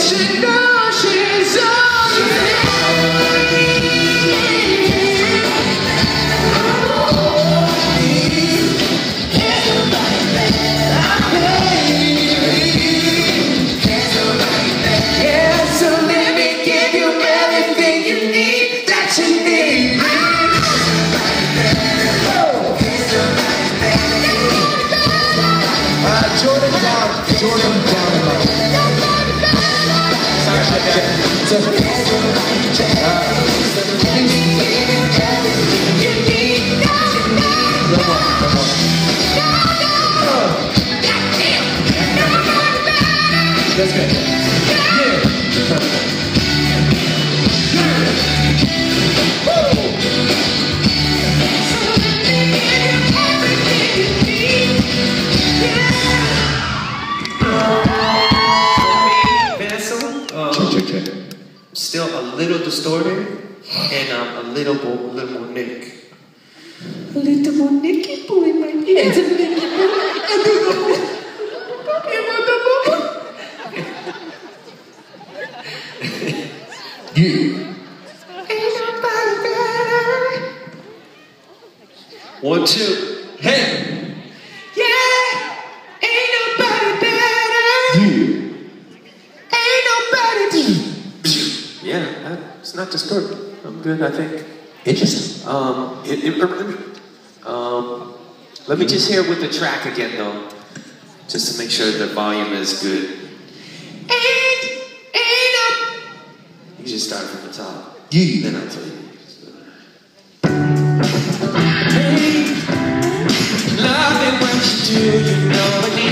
she knows she's That's good. Check. Still a little distorted, and a little more Nick. A little more Nicky boy in my head. Yeah. Ain't nobody better. 1, 2, hey. Yeah. Ain't nobody better. Yeah. Ain't nobody. Yeah, it's not distorted. I'm good, I think. Interesting. Let me just hear it with the track again, though, just to make sure the volume is good. You just start from the top. Yeah. Then I'll tell you. Love it when you do, you know it.